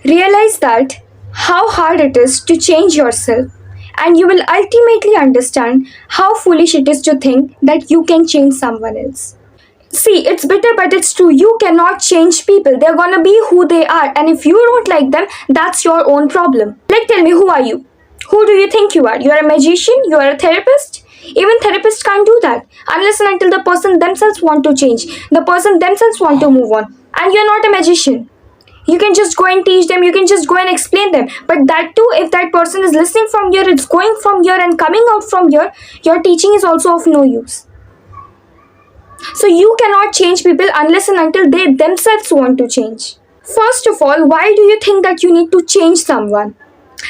Realize that how hard it is to change yourself, and you will ultimately understand how foolish it is to think that you can change someone else. See, it's bitter, but it's true. You cannot change people. They're gonna be who they are, and if you don't like them, that's your own problem. Like, tell me, who are you? Who do you think you are? You are a magician? You are a therapist? Even therapists can't do that unless and until the person themselves want to change, the person themselves want to move on. And you're not a magician. You can just go and teach them, you can just go and explain them. But that too, if that person is listening from here, it's going from here and coming out from here, your teaching is also of no use. So you cannot change people unless and until they themselves want to change. First of all, why do you think that you need to change someone?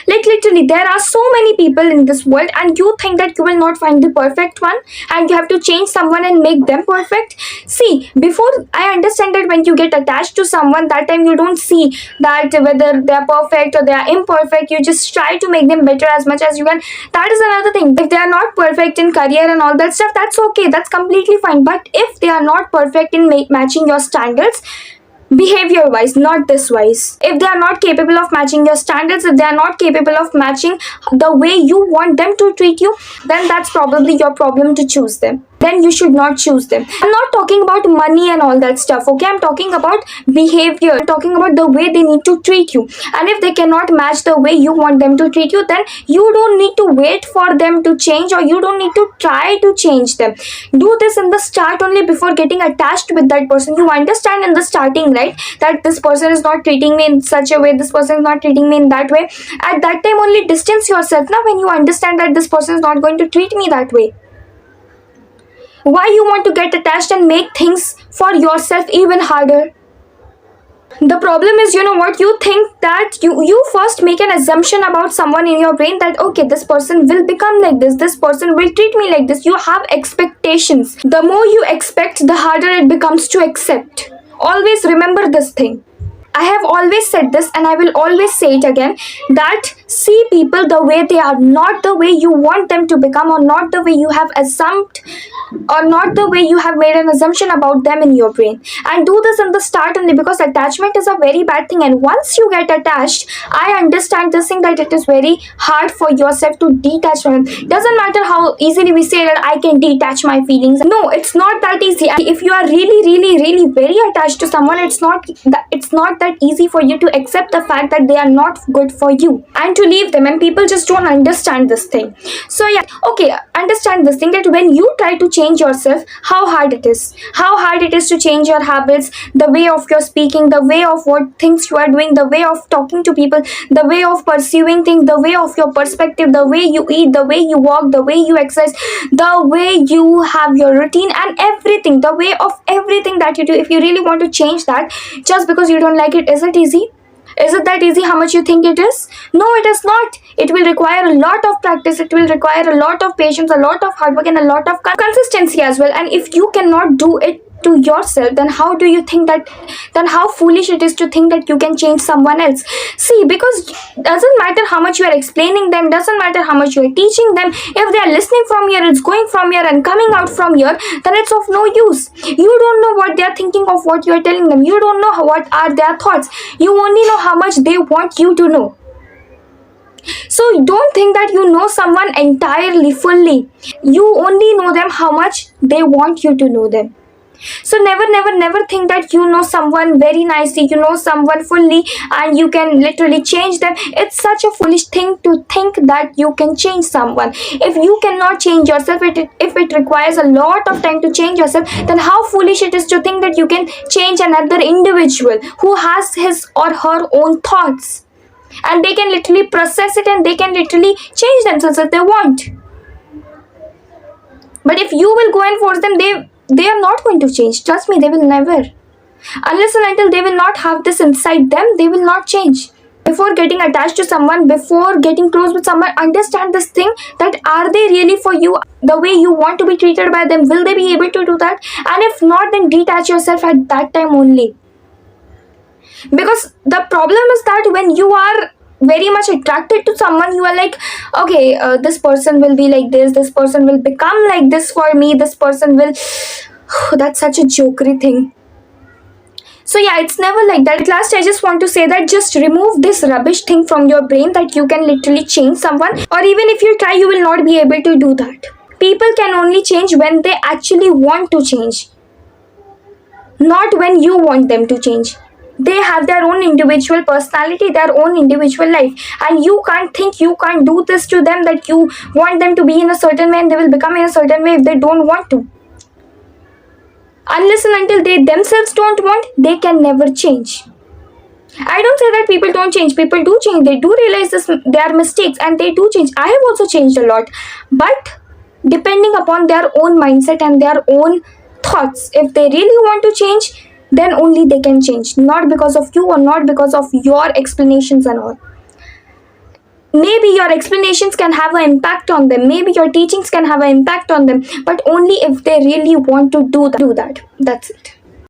Like, literally, there are so many people in this world, and you think that you will not find the perfect one, and you have to change someone and make them perfect. See, before, I understand that when you get attached to someone, that time you don't see that whether they are perfect or they are imperfect. You just try to make them better as much as you can. That is another thing. If they are not perfect in career and all that stuff, that's okay, that's completely fine. But if they are not perfect in matching your standards, behavior wise, not this wise, if they are not capable of matching your standards, if they are not capable of matching the way you want them to treat you, then that's probably your problem to choose them. Then you should not choose them. I'm not talking about money and all that stuff, okay? I'm talking about behavior. I'm talking about the way they need to treat you. And if they cannot match the way you want them to treat you, then you don't need to wait for them to change, or you don't need to try to change them. Do this in the start only, before getting attached with that person. You understand in the starting, right, that this person is not treating me in such a way, this person is not treating me in that way. At that time only distance yourself now, when you understand that this person is not going to treat me that way. Why you want to get attached and make things for yourself even harder? The problem is, you know what, you think that you first make an assumption about someone in your brain that, okay, this person will become like this person will treat me like this. You have expectations. The more you expect, the harder it becomes to accept. Always remember this thing. I have always said this, and I will always say it again, that see people the way they are, not the way you want them to become, or not the way you have assumed, or not the way you have made an assumption about them in your brain. And do this in the start only, because attachment is a very bad thing. And once you get attached, I understand this thing, that it is very hard for yourself to detach from it. Doesn't matter how easily we say that I can detach my feelings. No, it's not that easy. If you are really very attached to someone, it's not that easy for you to accept the fact that they are not good for you and to leave them. And people just don't understand this thing. So yeah, okay, understand this thing, that when you try to change yourself, how hard it is to change your habits, the way of your speaking, the way of what things you are doing, the way of talking to people, the way of pursuing things, the way of your perspective, the way you eat, the way you walk, the way you exercise, the way you have your routine, and everything, the way of everything that you do. If you really want to change that just because you don't like it, is it easy? Is it that easy how much you think it is? No, it is not. It will require a lot of practice. It will require a lot of patience, a lot of hard work, and a lot of consistency as well. And if you cannot do it to yourself, then how do you think that, then how foolish it is to think that you can change someone else? See, because doesn't matter how much you are explaining them, doesn't matter how much you are teaching them, if they are listening from here, it's going from here and coming out from here, then it's of no use. You don't know what they are thinking of what you are telling them. You don't know what are their thoughts. You only know how much they want you to know. So don't think that you know someone entirely, fully. You only know them how much they want you to know them. So never think that you know someone very nicely, you know someone fully, and you can literally change them. It's such a foolish thing to think that you can change someone. If you cannot change yourself, if it requires a lot of time to change yourself, then how foolish it is to think that you can change another individual who has his or her own thoughts, and they can literally process it, and they can literally change themselves if they want. But if you will go and force them, they are not going to change. Trust me, they will never. Unless and until they will not have this inside them, they will not change. Before getting attached to someone, before getting close with someone, understand this thing, that are they really for you the way you want to be treated by them? Will they be able to do that? And if not, then detach yourself at that time only. Because the problem is that when you are very much attracted to someone, you are like, okay, this person will be like this person will become like this for me, this person will that's such a jokery thing. So yeah, it's never like that. At last, I just want to say that just remove this rubbish thing from your brain that you can literally change someone, or even if you try, you will not be able to do that. People can only change when they actually want to change, not when you want them to change. They have their own individual personality, their own individual life, and you can't think, you can't do this to them that you want them to be in a certain way and they will become in a certain way if they don't want to. Unless and until they themselves don't want, they can never change. I don't say that people don't change. People do change. They do realize their mistakes and they do change. I have also changed a lot. But depending upon their own mindset and their own thoughts, if they really want to change, then only they can change. Not because of you or not because of your explanations and all. Maybe your explanations can have an impact on them. Maybe your teachings can have an impact on them. But only if they really want to do that. That's it.